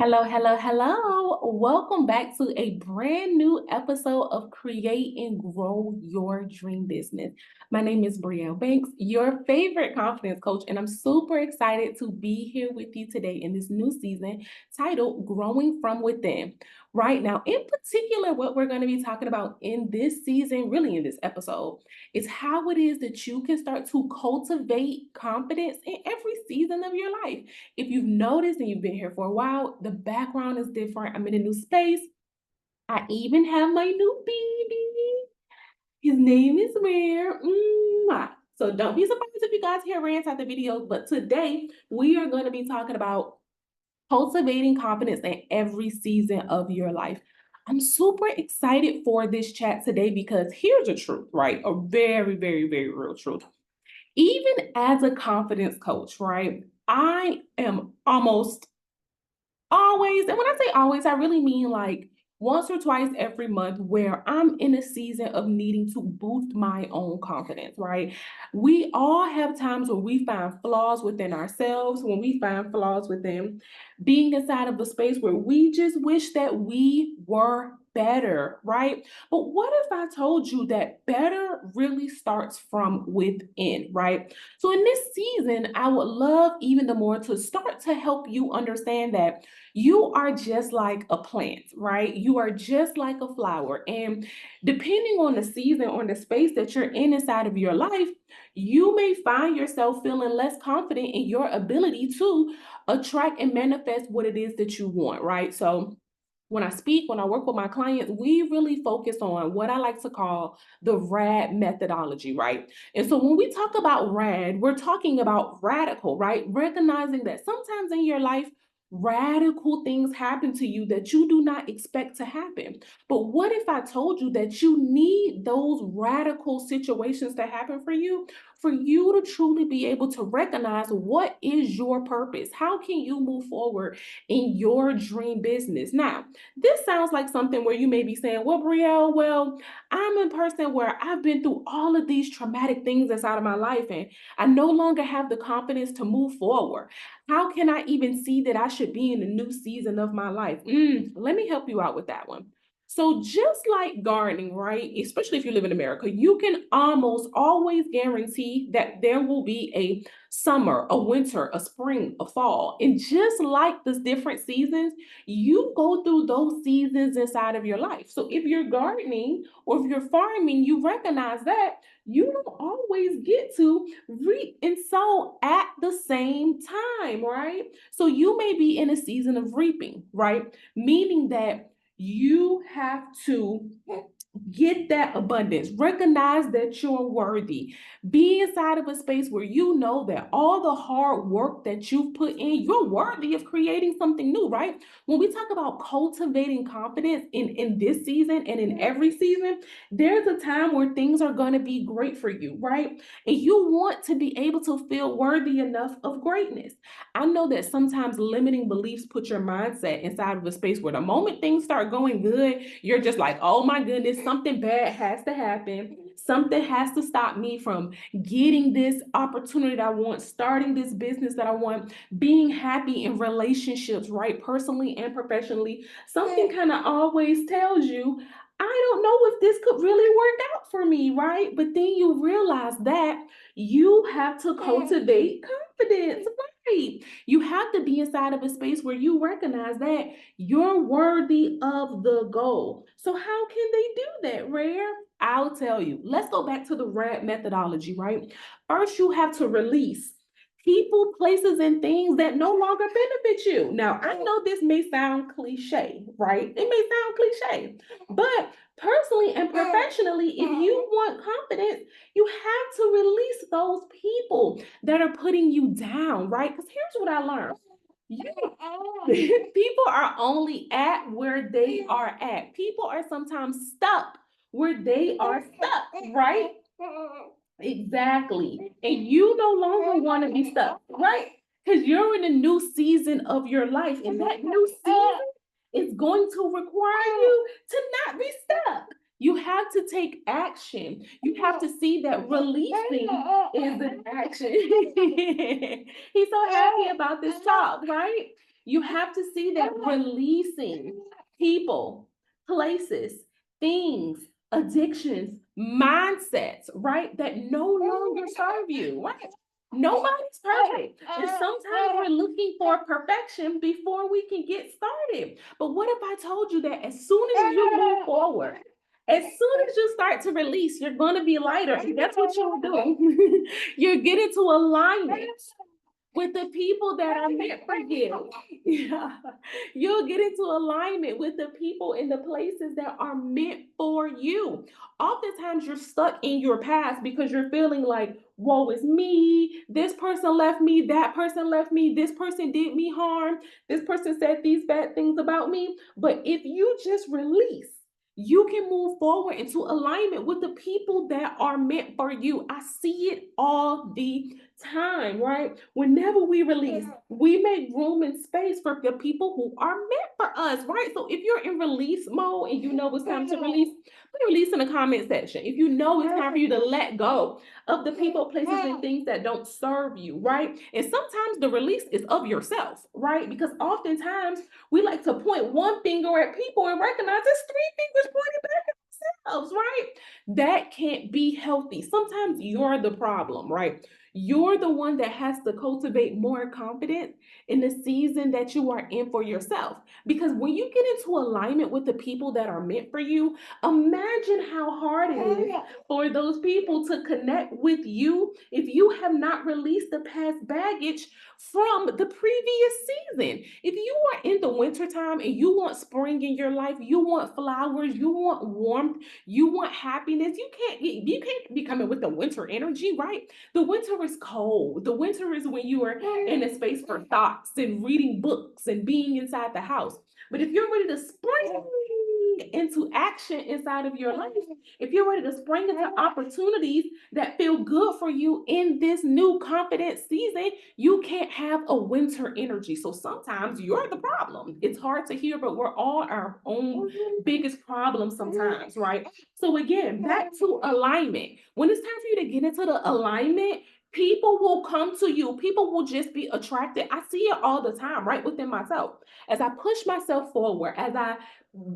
Hello, hello, hello. Welcome back to a brand new episode of Create and Grow Your Dream Business. My name is Breye'l Banks, your favorite confidence coach, and I'm super excited to be here with you today in this new season titled Growing from Within. Right now, in particular, what we're going to be talking about in this season, really in this episode, is how it is that you can start to cultivate confidence in every season of your life. If you've noticed and you've been here for a while, the background is different. I'm in a new space. I even have my new baby. His name is Rare. So don't be surprised if you guys hear rants at the videos. But today we are going to be talking about cultivating confidence in every season of your life. I'm super excited for this chat today because here's the truth, right? A very, very, very real truth. Even as a confidence coach, right? I am almost always, and when I say always, I really mean like once or twice every month where I'm in a season of needing to boost my own confidence, right? We all have times where we find flaws within ourselves, when we find flaws within being inside of a space where we just wish that we were better, right? But what if I told you that better really starts from within, right? So in this season, I would love even the more to start to help you understand that you are just like a plant, right? You are just like a flower. And depending on the season, on the space that you're in inside of your life, you may find yourself feeling less confident in your ability to attract and manifest what it is that you want, right? So when I work with my clients, we really focus on what I like to call the RAD methodology, right? And so when we talk about RAD, we're talking about radical, right? Recognizing that sometimes in your life, radical things happen to you that you do not expect to happen. But what if I told you that you need those radical situations to happen for you to truly be able to recognize what is your purpose? How can you move forward in your dream business? Now, this sounds like something where you may be saying, well, Breye'l, well, I'm a person where I've been through all of these traumatic things inside of my life and I no longer have the confidence to move forward. How can I even see that I should be in a new season of my life? Let me help you out with that one. So just like gardening, right? Especially if you live in America, you can almost always guarantee that there will be a summer, a winter, a spring, a fall. And just like the different seasons, you go through those seasons inside of your life. So if you're gardening or if you're farming, you recognize that you don't always get to reap and sow at the same time, right? So you may be in a season of reaping, right? Meaning that you have to get that abundance, recognize that you're worthy, be inside of a space where you know that all the hard work that you've put in, you're worthy of creating something new, right? When we talk about cultivating confidence in this season and in every season, there's a time where things are going to be great for you, right? And you want to be able to feel worthy enough of greatness. I know that sometimes limiting beliefs put your mindset inside of a space where the moment things start going good, you're just like, oh my goodness, something bad has to happen. Something has to stop me from getting this opportunity that I want, starting this business that I want, being happy in relationships, right? Personally and professionally. Something kind of always tells you, I don't know if this could really work out for me, right? But then you realize that you have to cultivate confidence, right? You have to be inside of a space where you recognize that you're worthy of the goal. So how can they do that, Rare? I'll tell you. Let's go back to the RAD methodology, right? First, you have to release people, places, and things that no longer benefit you. Now, I know this may sound cliche, right? It may sound cliche, but personally and professionally, if you want confidence, you have to release those people that are putting you down, right? Because here's what I learned. People are only at where they are at. People are sometimes stuck where they are stuck, right? Exactly. And you no longer want to be stuck, right? Because you're in a new season of your life, and that new season is going to require you to not be stuck. You have to take action. You have to see that releasing is an action. He's so happy about this talk, right? You have to see that releasing people, places, things, addictions, mindsets, right, that no longer serve you, right? Nobody's perfect. And sometimes we're looking for perfection before we can get started. But what if I told you that as soon as you move forward, as soon as you start to release, you're going to be lighter. And that's what you'll do. You're getting to alignment with the people that are meant for you. Yeah. You'll get into alignment with the people and the places that are meant for you. Oftentimes, you're stuck in your past because you're feeling like, woe is me. This person left me. That person left me. This person did me harm. This person said these bad things about me. But if you just release, you can move forward into alignment with the people that are meant for you. I see it all the time, right? Whenever we release, we make room and space for the people who are meant for us, right? So if you're in release mode and you know it's time to release, put release in the comment section. If you know it's time for you to let go of the people, places, and things that don't serve you, right? And sometimes the release is of yourself, right? Because oftentimes we like to point one finger at people and recognize there's three fingers pointing back at ourselves, right? That can't be healthy. Sometimes you're the problem, right? You're the one that has to cultivate more confidence in the season that you are in for yourself. Because when you get into alignment with the people that are meant for you, imagine how hard it is for those people to connect with you if you have not released the past baggage from the previous season. If you are in the wintertime and you want spring in your life, you want flowers, you want warmth, you want happiness, you can't be coming with the winter energy, right? The winter is cold. The winter is when you are in a space for thoughts and reading books and being inside the house. But if you're ready to spring into action inside of your life, if you're ready to spring into opportunities that feel good for you in this new confident season, you can't have a winter energy. So sometimes you're the problem. It's hard to hear, but we're all our own biggest problem sometimes, right? So again, back to alignment. When it's time for you to get into the alignment, people will come to you. People will just be attracted. I see it all the time, right within myself. As I push myself forward, as I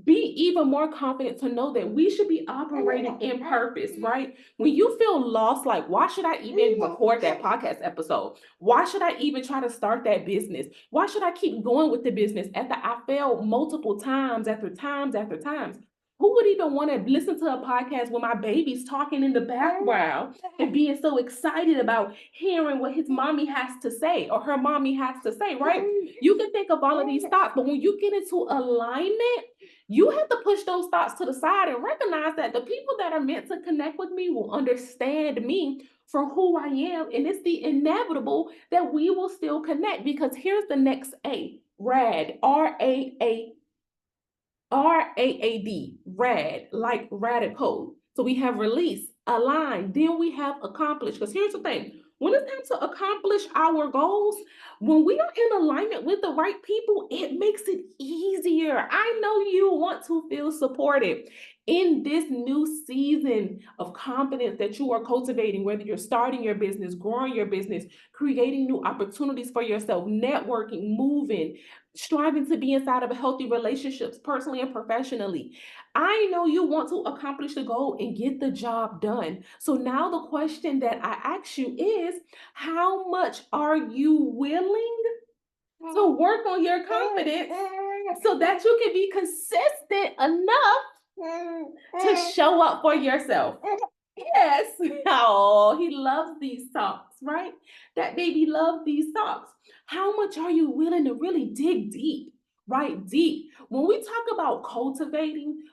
be even more confident to know that we should be operating in purpose, right? When you feel lost, like, why should I even record that podcast episode? Why should I even try to start that business? Why should I keep going with the business after I failed multiple times after times after times? Who would even want to listen to a podcast when my baby's talking in the background and being so excited about hearing what his mommy has to say or her mommy has to say, right? You can think of all of these thoughts, but when you get into alignment, you have to push those thoughts to the side and recognize that the people that are meant to connect with me will understand me for who I am. And it's the inevitable that we will still connect, because here's the next A, RAD, RAAD, rad, like radical. So we have release, align, then we have accomplish. Because here's the thing, when it's time to accomplish our goals, when we are in alignment with the right people, it makes it easier. I know you want to feel supported in this new season of confidence that you are cultivating, whether you're starting your business, growing your business, creating new opportunities for yourself, networking, moving, striving to be inside of healthy relationships, personally and professionally. I know you want to accomplish the goal and get the job done. So now the question that I ask you is, how much are you willing to work on your confidence so that you can be consistent enough to show up for yourself? Yes. Oh, he loves these talks, right? That baby loves these talks. How much are you willing to really dig deep, right? Deep. When we talk about cultivating,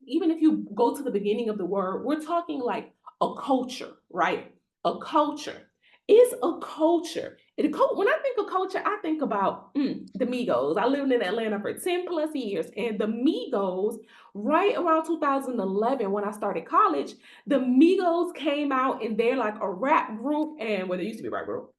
even if you go to the beginning of the word, we're talking like a culture, right? A culture. It's a culture. When I think of culture, I think about the Migos. I lived in Atlanta for 10 plus years, and the Migos, right around 2011, when I started college, the Migos came out and they're like a rap group, and well, they used to be a rap group.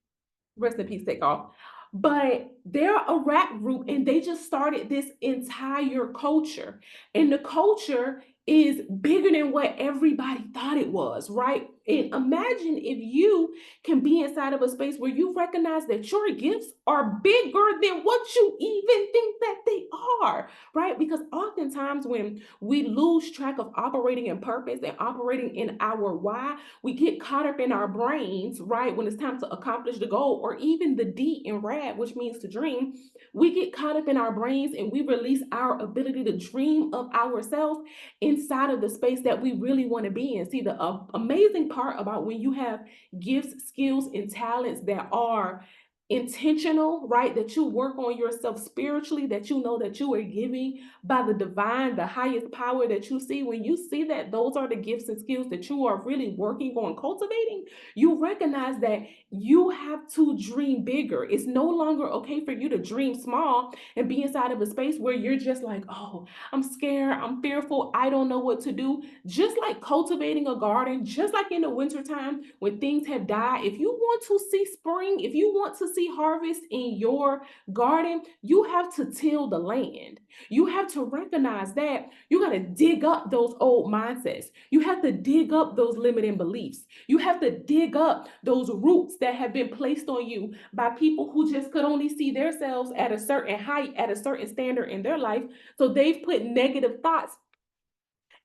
Rest in peace, take off. But they're a rap group and they just started this entire culture. And the culture is bigger than what everybody thought it was, right? And imagine if you can be inside of a space where you recognize that your gifts are bigger than what you even think that they are, right? Because oftentimes when we lose track of operating in purpose and operating in our why, we get caught up in our brains, right? When it's time to accomplish the goal, or even the D in RAD, which means to dream, we get caught up in our brains and we release our ability to dream of ourselves inside of the space that we really want to be in. See, the amazing part about when you have gifts, skills, and talents that are intentional, right? That you work on yourself spiritually, that you know that you are giving by the divine, the highest power that you see. When you see that those are the gifts and skills that you are really working on cultivating, you recognize that you have to dream bigger. It's no longer okay for you to dream small and be inside of a space where you're just like, oh, I'm scared, I'm fearful, I don't know what to do. Just like cultivating a garden, just like in the wintertime when things have died, if you want to see spring, if you want to see harvest in your garden, you have to till the land. You have to recognize that you got to dig up those old mindsets. You have to dig up those limiting beliefs. You have to dig up those roots that have been placed on you by people who just could only see themselves at a certain height, at a certain standard in their life. So they've put negative thoughts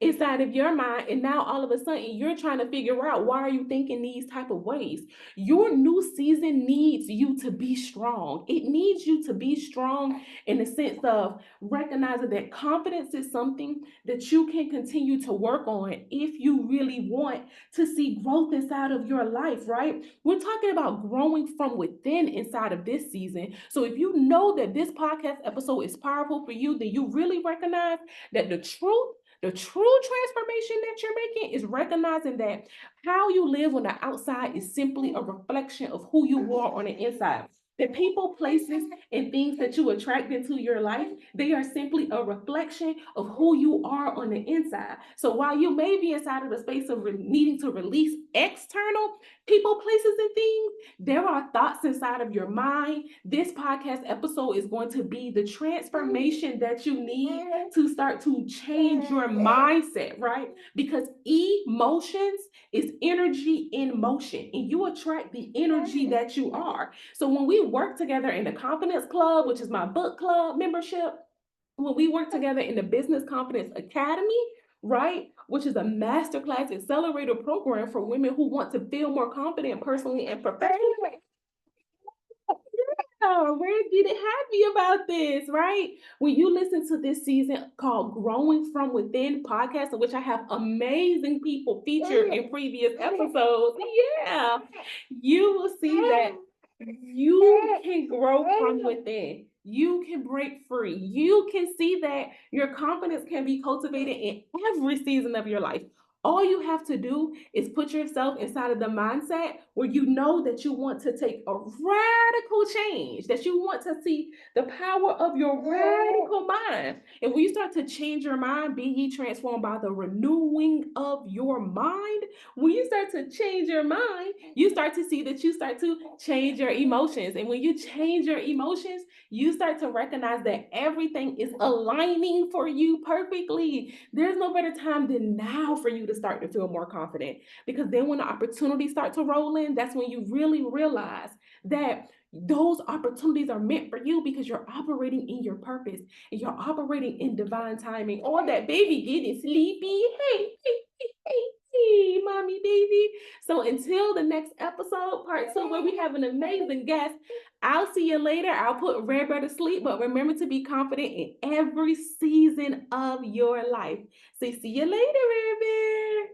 inside of your mind, and now all of a sudden you're trying to figure out, why are you thinking these type of ways? Your new season needs you to be strong. It needs you to be strong in the sense of recognizing that confidence is something that you can continue to work on if you really want to see growth inside of your life, right? We're talking about growing from within inside of this season. So if you know that this podcast episode is powerful for you, then you really recognize that the true transformation that you're making is recognizing that how you live on the outside is simply a reflection of who you are on the inside. The people, places, and things that you attract into your life, they are simply a reflection of who you are on the inside. So while you may be inside of the space of needing to release external people, places, and things, there are thoughts inside of your mind. This podcast episode is going to be the transformation that you need to start to change your mindset, right? Because emotions is energy in motion, and you attract the energy that you are. So when we work together in the Confidence Club, which is my book club membership, when we work together in the Business Confidence Academy, right, which is a masterclass accelerator program for women who want to feel more confident personally and professionally. Oh, we're getting happy about this, right? When you listen to this season called Growing from Within podcast, in which I have amazing people featured in previous episodes, yeah, you will see that you can grow from within. You can break free. You can see that your confidence can be cultivated in every season of your life. All you have to do is put yourself inside of the mindset where you know that you want to take a radical change, that you want to see the power of your radical mind. And when you start to change your mind, be ye transformed by the renewing of your mind. When you start to change your mind, you start to see that you start to change your emotions. And when you change your emotions, you start to recognize that everything is aligning for you perfectly. There's no better time than now for you to start to feel more confident, because then when the opportunities start to roll in, that's when you really realize that those opportunities are meant for you, because you're operating in your purpose and you're operating in divine timing. All that baby getting sleepy. Hey, mommy, baby. So until the next episode, part two, where we have an amazing guest, I'll see you later. I'll put Rare Bear to sleep, but remember to be confident in every season of your life. So see you later, Rare Bear.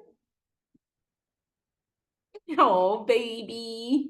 Oh, baby.